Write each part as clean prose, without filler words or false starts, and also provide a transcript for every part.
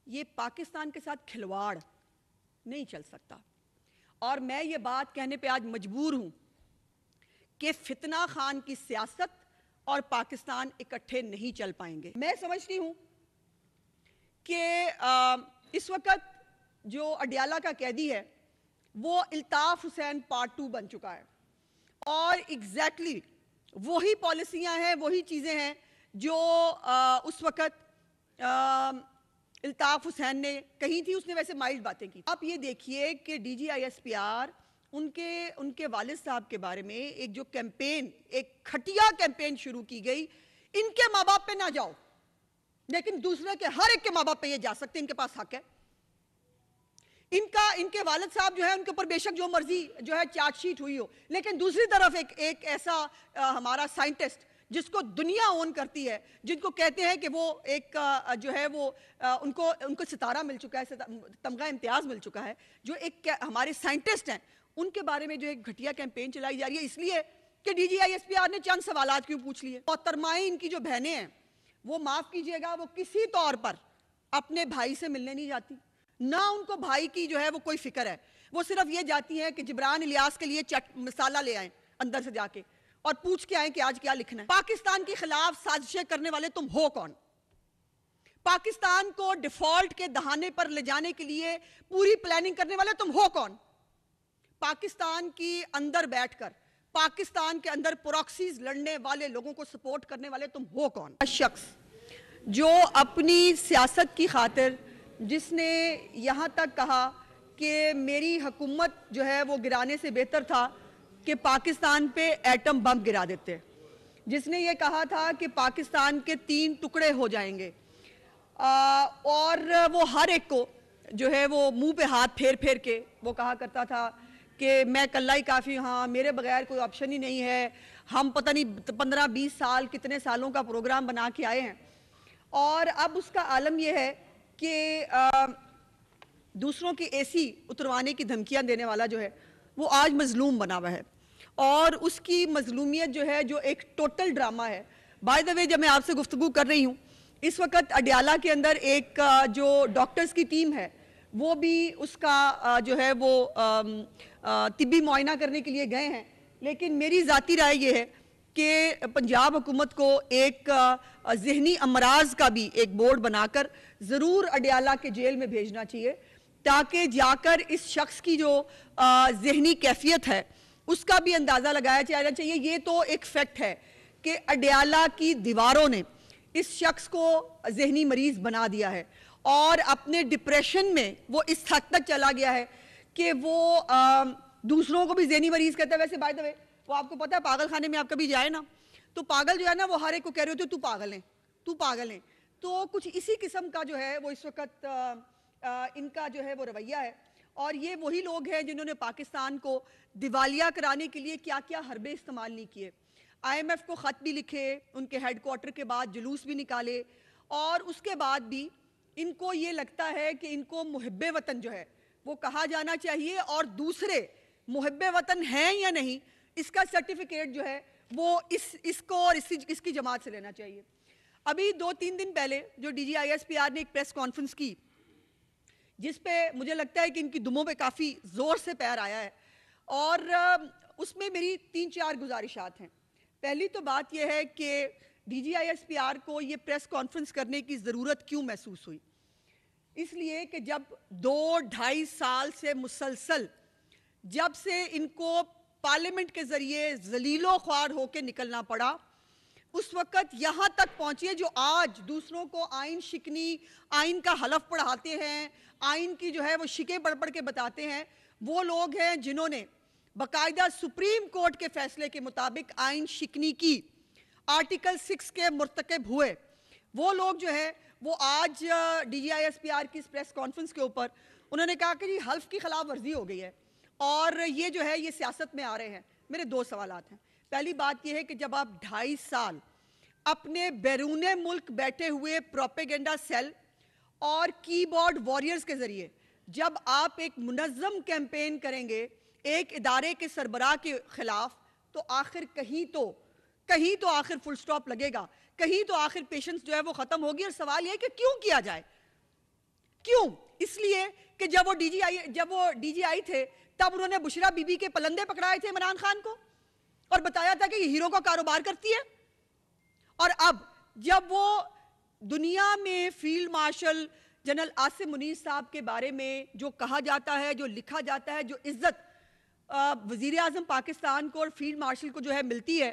یہ پاکستان کے ساتھ کھلواڑ نہیں چل سکتا. اور میں یہ بات کہنے پہ آج مجبور ہوں کہ فتنہ خان کی سیاست اور پاکستان اکٹھے نہیں چل پائیں گے. میں سمجھتی ہوں کہ اس وقت جو اڈیالہ کا قیدی ہے وہ الطاف حسین پارٹ 2 بن چکا ہے، اور ایگزیکٹلی وہی پالیسیاں ہیں، وہی چیزیں ہیں جو اس وقت الطاف حسین نے کہی تھی. اس نے ویسے مائلڈ باتیں کی. آپ یہ دیکھیے کہ D G I S P R ان کے والد صاحب کے بارے میں ایک جو کیمپین، ایک کھٹیا کیمپین شروع کی گئی، ان کے ماں باپ پہ نہ جاؤ لیکن دوسرے کے ہر ایک کے ماں باپ پہ یہ جا سکتے ہیں، ان کے پاس حق ہے. ان کے والد صاحب جو ہے ان کے اوپر بے شک جو مرضی جو ہے چارج شیٹ ہوئی ہو، لیکن دوسری طرف ایک ایسا ہمارا سائنٹسٹ جس کو دنیا اون کرتی ہے، جن کو کہتے ہیں کہ وہ ایک جو ہے وہ ان کو ستارہ مل چکا ہے، تمغہ امتیاز مل چکا ہے، جو ایک ہمارے سائنٹسٹ ہیں، ان کے بارے میں جو ایک گھٹیا کیمپین چلائی جا رہی ہے اس لیے کہ D G I S P R نے چند سوالات کیوں پوچھ لیے. محترمائیں ان کی جو بہنیں ہیں وہ معاف کیجئے گا، وہ کسی طور پر اپنے بھائی سے ملنے نہیں جاتی، نہ ان کو بھائی کی جو ہے وہ کوئی فکر ہے. وہ صرف یہ جاتی ہیں کہ جبران الیاس کے لیے مسالہ لے آئیں اندر سے جا کے اور پوچھ کے آئیں کہ آج کیا لکھنا ہے. پاکستان کے خلاف سازشیں کرنے والے تم ہو کون؟ پاکستان کو ڈیفالٹ کے دہانے پر لے جانے کے لیے پوری پلاننگ کرنے والے تم ہو کون؟ پاکستان کی اندر بیٹھ کر پاکستان کے اندر پروکسیز لڑنے والے لوگوں کو سپورٹ کرنے والے تم ہو کون؟ شخص جو اپنی سیاست کی خاطر جس نے یہاں تک کہا کہ میری حکومت جو ہے وہ گرانے سے بہتر تھا کہ پاکستان پہ ایٹم بم گرا دیتے، جس نے یہ کہا تھا کہ پاکستان کے 3 ٹکڑے ہو جائیں گے، اور وہ ہر ایک کو جو ہے وہ منہ پہ ہاتھ پھیر پھیر کے وہ کہا کرتا تھا کہ میں کلہ ہی کافی، ہاں میرے بغیر کوئی آپشن ہی نہیں ہے، ہم پتہ نہیں 15-20 سال کتنے سالوں کا پروگرام بنا کے آئے ہیں. اور اب اس کا عالم یہ ہے کہ دوسروں کی اے سی اتروانے کی دھمکیاں دینے والا جو ہے وہ آج مظلوم بنا ہوا ہے، اور اس کی مظلومیت جو ہے جو ایک ٹوٹل ڈرامہ ہے. بائی دا وے جب میں آپ سے گفتگو کر رہی ہوں اس وقت اڈیالہ کے اندر ایک جو ڈاکٹرز کی ٹیم ہے وہ بھی اس کا جو ہے وہ طبی معائنہ کرنے کے لیے گئے ہیں. لیکن میری ذاتی رائے یہ ہے کہ پنجاب حکومت کو ایک ذہنی امراض کا بھی ایک بورڈ بنا کر ضرور اڈیالہ کے جیل میں بھیجنا چاہیے، تاکہ جا کر اس شخص کی جو ذہنی کیفیت ہے اس کا بھی اندازہ لگایا جانا چاہیے. یہ تو ایک فیکٹ ہے کہ اڈیالہ کی دیواروں نے اس شخص کو ذہنی مریض بنا دیا ہے، اور اپنے ڈپریشن میں وہ اس حد تک چلا گیا ہے کہ وہ دوسروں کو بھی ذہنی مریض کہتا ہے. ویسے بائی دا وے وہ آپ کو پتا ہے پاگل خانے میں آپ کبھی جائے نا تو پاگل جو ہے نا وہ ہر ایک کو کہہ رہے ہوتے تو پاگل ہیں، تو پاگل ہیں. تو کچھ اسی قسم کا جو ہے وہ اس وقت ان کا جو ہے وہ رویہ ہے. اور یہ وہی لوگ ہیں جنہوں نے پاکستان کو دیوالیہ کرانے کے لیے کیا کیا حربے استعمال نہیں کیے. آئی ایم ایف کو خط بھی لکھے، ان کے ہیڈ کوارٹر کے بعد جلوس بھی نکالے، اور اس کے بعد بھی ان کو یہ لگتا ہے کہ ان کو محب وطن جو ہے وہ کہا جانا چاہیے، اور دوسرے محب وطن ہیں یا نہیں اس کا سرٹیفکیٹ جو ہے وہ اس کو اور اس کی جماعت سے لینا چاہیے. ابھی 2-3 دن پہلے جو D G I S P R نے ایک پریس کانفرنس کی جس پہ مجھے لگتا ہے کہ ان کی دموں پہ کافی زور سے پیر آیا ہے، اور اس میں میری 3-4 گزارشات ہیں. پہلی تو بات یہ ہے کہ D G I S P R کو یہ پریس کانفرنس کرنے کی ضرورت کیوں محسوس ہوئی؟ اس لیے کہ جب 2-2.5 سال سے مسلسل جب سے ان کو پارلیمنٹ کے ذریعے ذلیل و خوار ہو کے نکلنا پڑا، اس وقت یہاں تک پہنچیے جو آج دوسروں کو آئین شکنی، آئین کا حلف پڑھاتے ہیں، آئین کی جو ہے وہ شکیں پڑھ پڑھ کے بتاتے ہیں، وہ لوگ ہیں جنہوں نے باقاعدہ سپریم کورٹ کے فیصلے کے مطابق آئین شکنی کی، آرٹیکل 6 کے مرتکب ہوئے. وہ لوگ جو ہے وہ آج D G I S P R کی اس پریس کانفرنس کے اوپر انہوں نے کہا کہ جی حلف کی خلاف ورزی ہو گئی ہے اور یہ جو ہے یہ سیاست میں آ رہے ہیں. میرے 2 سوالات ہیں. پہلی بات یہ ہے کہ جب آپ 2.5 سال اپنے بیرون ملک بیٹھے ہوئے پروپیگنڈا سیل اور کی بورڈ وارئرز کے ذریعے جب آپ ایک منظم کیمپین کریں گے ایک ادارے کے سربراہ کے خلاف، تو آخر کہیں تو آخر فل سٹاپ لگے گا، کہیں تو آخر پیشنس جو ہے وہ ختم ہوگی. اور سوال یہ ہے کہ کیوں کیا جائے، کیوں؟ اس لیے کہ جب وہ ڈی جی آئی تھے تب انہوں نے بشرا بی بی کے پلندے پکڑائے تھے عمران خان کو اور بتایا تھا کہ یہ ہیرو کا کاروبار کرتی ہے. اور اب جب وہ دنیا میں field marshal general Asim Munir صاحب کے بارے میں جو کہا جاتا ہے، جو لکھا جاتا ہے، جو عزت وزیر اعظم پاکستان کو اور فیلڈ مارشل کو جو ہے ملتی ہے،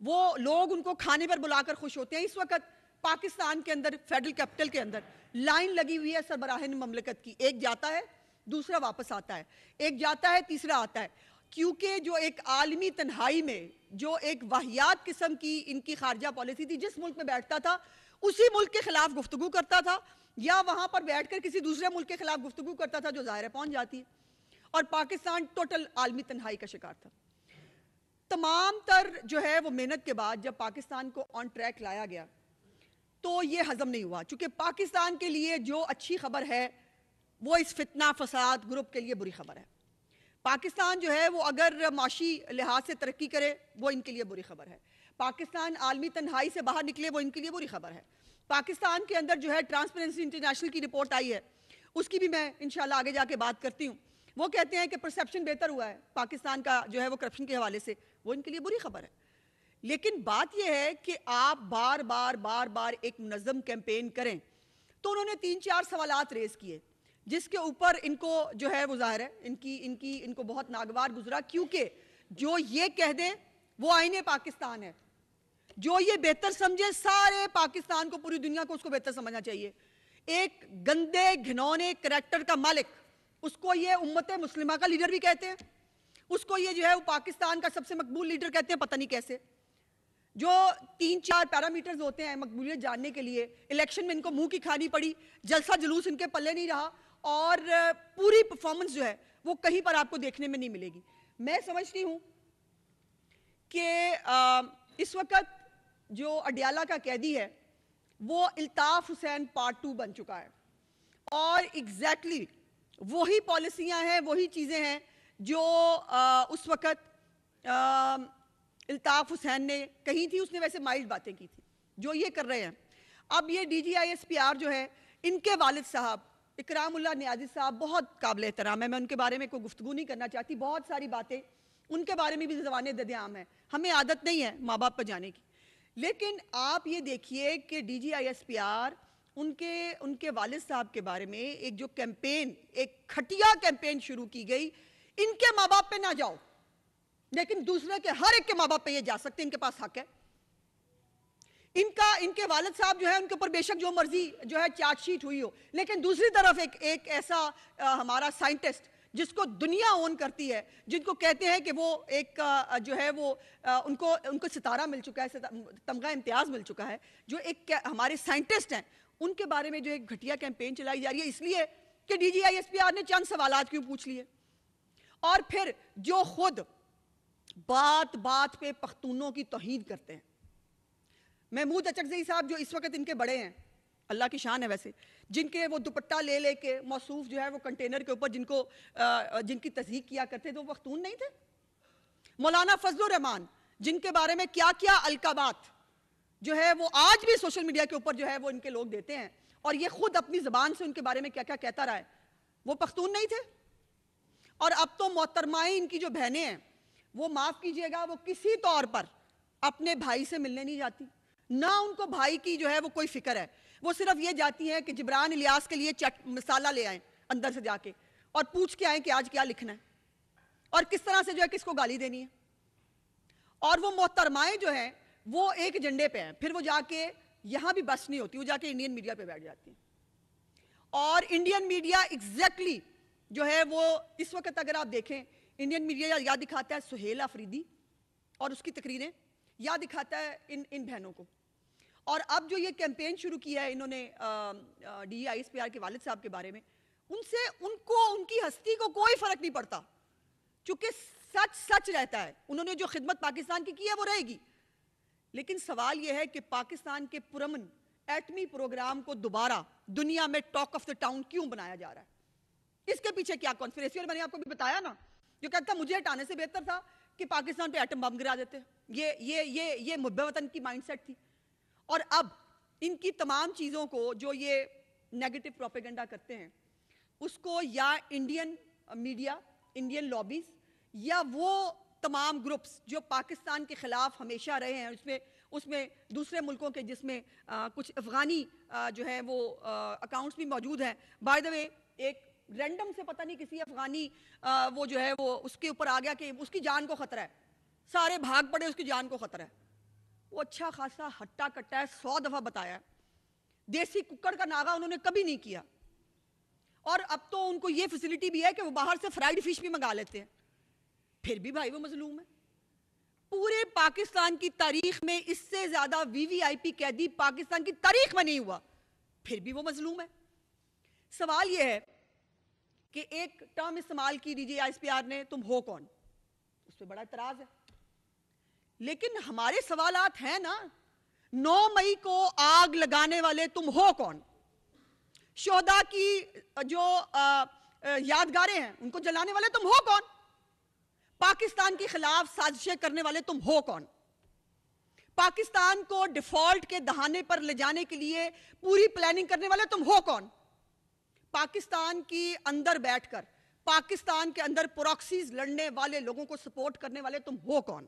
وہ لوگ ان کو کھانے پر بلا کر خوش ہوتے ہیں. اس وقت پاکستان کے اندر فیڈرل کیپٹل کے اندر لائن لگی ہوئی ہے سربراہان مملکت کی، ایک جاتا ہے دوسرا واپس آتا ہے، ایک جاتا ہے تیسرا آتا ہے، کیونکہ جو ایک عالمی تنہائی میں جو ایک واہیات قسم کی ان کی خارجہ پالیسی تھی، جس ملک میں بیٹھتا تھا اسی ملک کے خلاف گفتگو کرتا تھا، یا وہاں پر بیٹھ کر کسی دوسرے ملک کے خلاف گفتگو کرتا تھا جو ظاہر ہے پہنچ جاتی ہے. اور پاکستان ٹوٹل عالمی تنہائی کا شکار تھا. تمام تر جو ہے وہ محنت کے بعد جب پاکستان کو آن ٹریک لایا گیا تو یہ ہضم نہیں ہوا، چونکہ پاکستان کے لیے جو اچھی خبر ہے وہ اس فتنہ فساد گروپ کے لیے بری خبر ہے. پاکستان جو ہے وہ اگر معاشی لحاظ سے ترقی کرے وہ ان کے لیے بری خبر ہے. پاکستان عالمی تنہائی سے باہر نکلے وہ ان کے لیے بری خبر ہے. پاکستان کے اندر جو ہے ٹرانسپیرنسی انٹرنیشنل کی رپورٹ آئی ہے، اس کی بھی میں انشاءاللہ آگے جا کے بات کرتی ہوں. وہ کہتے ہیں کہ پرسیپشن بہتر ہوا ہے پاکستان کا جو ہے وہ کرپشن کے حوالے سے، وہ ان کے لیے بری خبر ہے. لیکن بات یہ ہے کہ آپ بار بار ایک منظم کیمپین کریں. تو انہوں نے 3-4 سوالات ریز کیے جس کے اوپر ان کو جو ہے وہ ظاہر ہے ان کو بہت ناگوار گزرا، کیونکہ جو یہ کہہ دیں وہ آئین پاکستان ہے، جو یہ بہتر سمجھے سارے پاکستان کو، پوری دنیا کو اس کو بہتر سمجھنا چاہیے. ایک گندے گھنونے کریکٹر کا مالک، اس کو یہ امت مسلمہ کا لیڈر بھی کہتے ہیں، اس کو یہ جو ہے وہ پاکستان کا سب سے مقبول لیڈر کہتے ہیں، پتہ نہیں کیسے. جو 3-4 پیرامیٹرز ہوتے ہیں مقبولیت جاننے کے لیے، الیکشن میں ان کو منہ کی کھانی پڑی، جلسہ جلوس ان کے پلے نہیں رہا، اور پوری پرفارمنس جو ہے وہ کہیں پر آپ کو دیکھنے میں نہیں ملے گی. میں سمجھتی ہوں کہ اس وقت جو اڈیالہ کا قیدی ہے وہ الطاف حسین پارٹ 2 بن چکا ہے، اور ایگزیکٹلی وہی پالیسیاں ہیں، وہی چیزیں ہیں جو اس وقت الطاف حسین نے کہی تھی. اس نے ویسے مائلڈ باتیں کی تھی جو یہ کر رہے ہیں. اب یہ D G I S P R جو ہے، ان کے والد صاحب اکرام اللہ نیازی صاحب بہت قابل احترام ہے، میں ان کے بارے میں کوئی گفتگو نہیں کرنا چاہتی، بہت ساری باتیں ان کے بارے میں بھی زبانیں دد عام ہیں، ہمیں عادت نہیں ہے ماں باپ پر جانے کی. لیکن آپ یہ دیکھیے کہ D G I S P R ان کے والد صاحب کے بارے میں ایک جو کیمپین، ایک کھٹیا کیمپین شروع کی گئی، ان کے ماں باپ پہ نہ جاؤ لیکن دوسرے کے ہر ایک کے ماں باپ پہ یہ جا سکتے ہیں، ان کے پاس حق ہے. ان کے والد صاحب جو ہے ان کے اوپر بے شک جو مرضی جو ہے چارج شیٹ ہوئی ہو، لیکن دوسری طرف ایک ایسا ہمارا سائنٹسٹ جس کو دنیا اون کرتی ہے، جن کو کہتے ہیں کہ وہ ایک جو ہے وہ ان کو ستارہ مل چکا ہے، تمغہ امتیاز مل چکا ہے، جو ایک ہمارے سائنٹسٹ ہیں، ان کے بارے میں جو ایک گھٹیا کیمپین چلائی جا رہی ہے، اس لیے کہ D G I S P R نے چند سوالات کیوں پوچھ لیے. اور پھر جو خود بات پہ پختونوں کی توہین کرتے ہیں. محمود اچکزئی صاحب جو اس وقت ان کے بڑے ہیں، اللہ کی شان ہے ویسے، جن کے وہ دوپٹہ لے کے موصوف جو ہے وہ کنٹینر کے اوپر جن کی تصدیق کیا کرتے تھے، وہ پختون نہیں تھے. مولانا فضل الرحمان جن کے بارے میں کیا القابات جو ہے وہ آج بھی سوشل میڈیا کے اوپر جو ہے وہ ان کے لوگ دیتے ہیں، اور یہ خود اپنی زبان سے ان کے بارے میں کیا کہتا رہا ہے، وہ پختون نہیں تھے. اور اب تو محترمائیں ان کی جو بہنیں ہیں وہ معاف کیجئے گا، وہ کسی طور پر اپنے بھائی سے ملنے نہیں جاتی، نہ ان کو بھائی کی جو ہے وہ کوئی فکر ہے. وہ صرف یہ جاتی ہیں کہ جبران الیاس کے لیے مسالہ لے آئیں اندر سے جا کے، اور پوچھ کے آئیں کہ آج کیا لکھنا ہے اور کس طرح سے جو ہے کس کو گالی دینی ہے. اور وہ محترمائیں جو ہیں وہ ایک ایجنڈے پہ ہیں، پھر وہ جا کے یہاں بھی بس نہیں ہوتی، وہ جا کے انڈین میڈیا پہ بیٹھ جاتی ہیں. اور انڈین میڈیا ایگزیکٹلی جو ہے وہ اس وقت اگر آپ دیکھیں، انڈین میڈیا یا دکھاتا ہے سہیل آفریدی اور اس کی تقریریں، یا دکھاتا ہے ان بہنوں کو. اور اب جو یہ کیمپین شروع کیا ہے انہوں نے D I S P are کے والد صاحب کے بارے میں، ان کی ہستی کو کوئی فرق نہیں پڑتا، چونکہ سچ رہتا ہے. انہوں نے جو خدمت پاکستان کی ہے وہ رہے گی. لیکن سوال یہ ہے کہ پاکستان کے پرامن ایٹمی پروگرام کو دوبارہ دنیا میں ٹاک آف دا ٹاؤن کیوں بنایا جا رہا ہے؟ اس کے پیچھے کیا کانسپریسی؟ اور میں نے آپ کو بھی بتایا نا، جو کہتا مجھے ہٹانے سے بہتر تھا کہ پاکستان پہ ایٹم بم گرا دیتے. یہ محب وطن کی مائنڈ سیٹ تھی. اور اب ان کی تمام چیزوں کو جو یہ نیگیٹو پروپیگنڈا کرتے ہیں اس کو یا انڈین میڈیا، انڈین لابیز، یا وہ تمام گروپس جو پاکستان کے خلاف ہمیشہ رہے ہیں، اس میں دوسرے ملکوں کے جس میں کچھ افغانی جو ہے وہ اکاؤنٹس بھی موجود ہیں. بائی دا وے ایک رینڈم سے پتہ نہیں کسی افغانی وہ جو ہے وہ اس کے اوپر آ گیا کہ اس کی جان کو خطرہ ہے، سارے بھاگ پڑے، اس کی جان کو خطرہ ہے. وہ اچھا خاصا ہٹا کٹا ہے، 100 دفعہ بتایا ہے. دیسی ککڑ کا ناغہ انہوں نے کبھی نہیں کیا. اور اب تو ان کو یہ فیسلٹی بھی ہے کہ وہ باہر سے فرائیڈ فش بھی منگا لیتے ہیں. پھر بھی بھائی وہ مظلوم ہے. پورے پاکستان کی تاریخ میں اس سے زیادہ وی وی آئی پی قیدی پاکستان کی تاریخ میں نہیں ہوا، پھر بھی وہ مظلوم ہے. سوال یہ ہے کہ ایک ٹرم استعمال کی D G I S P R نے، تم ہو کون؟ اس پہ بڑا اعتراض ہے. لیکن ہمارے سوالات ہیں نا، 9 مئی کو آگ لگانے والے تم ہو کون؟ شہداء کی جو یادگاریں ہیں ان کو جلانے والے تم ہو کون؟ پاکستان کے خلاف سازشیں کرنے والے تم ہو کون؟ پاکستان کو ڈیفالٹ کے دہانے پر لے جانے کے لیے پوری پلاننگ کرنے والے تم ہو کون؟ پاکستان کی اندر بیٹھ کر پاکستان کے اندر پراکسیز لڑنے والے لوگوں کو سپورٹ کرنے والے تم ہو کون؟